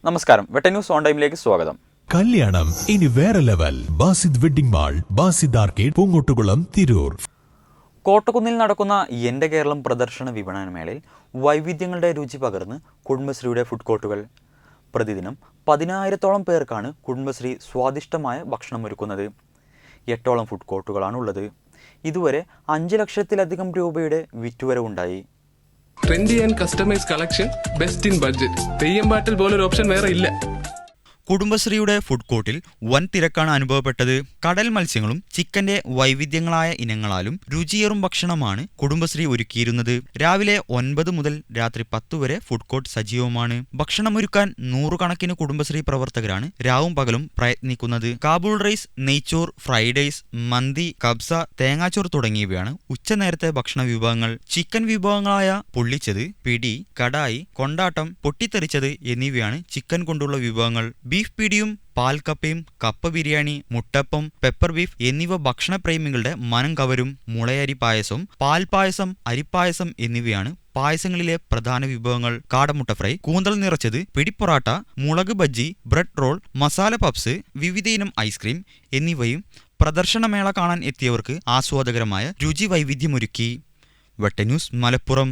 നമസ്കാരം, വെട്ട news on ടൈമിലേക്ക് സ്വാഗതം. കല്യാണം ഇനി വേറെ level. Basid wedding mall, Basid arcade, Poongottukulam, Tirur. കോട്ടക്കുന്നിൽ നടക്കുന്ന എന്റെ കേരളം പ്രദർശന വിപണനമേളയിൽ വൈവിധ്യങ്ങളുടെ രുചി പകർന്ന് കുടുംബശ്രീയുടെ ഫുഡ് കോർട്ടുകൾ. പ്രതിദിനം 10,000-ഓളം പേർക്കാണ് കുടുംബശ്രീ സ്വാദിഷ്ടമായ ഭക്ഷണം ഒരുക്കുന്നത്. 8ഓളം ഫുഡ് കോർട്ടുകളാണുള്ളത്. ഇതുവരെ 5 ലക്ഷത്തിലധികം രൂപയുടെ വിറ്റുവരവുണ്ടായി. Trendy and customise collection, best in budget. Theyyam പാട്ടിൽ പോലൊരു ഓപ്ഷൻ വേറെ ഇല്ല. കുടുംബശ്രീയുടെ ഫുഡ് കോർട്ടിൽ വൻ തിരക്കാണ് അനുഭവപ്പെട്ടത്. കടൽ മത്സ്യങ്ങളും ചിക്കന്റെ വൈവിധ്യങ്ങളായ ഇനങ്ങളാലും രുചിയേറും ഭക്ഷണമാണ് കുടുംബശ്രീ ഒരുക്കിയിരുന്നത്. രാവിലെ 9 മുതൽ രാത്രി 10 വരെ ഫുഡ് കോർട്ട് സജീവമാണ്. ഭക്ഷണമൊരുക്കാൻ 100 കണക്കിന് കുടുംബശ്രീ പ്രവർത്തകരാണ് രാവും പകലും പ്രയത്നിക്കുന്നത്. കാബൂൾ റൈസ്, നെയ്ച്ചോർ, ഫ്രൈഡ് റൈസ്, മന്തി, കബ്സ, തേങ്ങാച്ചോർ തുടങ്ങിയവയാണ് ഉച്ചനേരത്തെ ഭക്ഷണ വിഭവങ്ങൾ. ചിക്കൻ വിഭവങ്ങളായ പൊള്ളിച്ചത്, പിടി, കടായി, കൊണ്ടാട്ടം, പൊട്ടിത്തെറിച്ചത് എന്നിവയാണ് ചിക്കൻ കൊണ്ടുള്ള വിഭവങ്ങൾ. ബീഫ് പിടിയും പാൽക്കപ്പയും, കപ്പ ബിരിയാണി, മുട്ടപ്പം, പെപ്പർ ബീഫ് എന്നിവ ഭക്ഷണപ്രേമികളുടെ മനം കവരും. മുളയരി പായസം, പാൽപായസം, അരിപ്പായസം എന്നിവയാണ് പായസങ്ങളിലെ പ്രധാന വിഭവങ്ങൾ. കാടമുട്ട ഫ്രൈ, കൂന്തൽ നിറച്ചത്, പിടിപ്പൊറാട്ട, മുളക് bajji, bread role, masala puffs, വിവിധയിനം ഐസ്ക്രീം എന്നിവയും പ്രദർശനമേള കാണാൻ എത്തിയവർക്ക് ആസ്വാദകരമായ രുചി വൈവിധ്യമൊരുക്കി. വെട്ട ന്യൂസ്, മലപ്പുറം.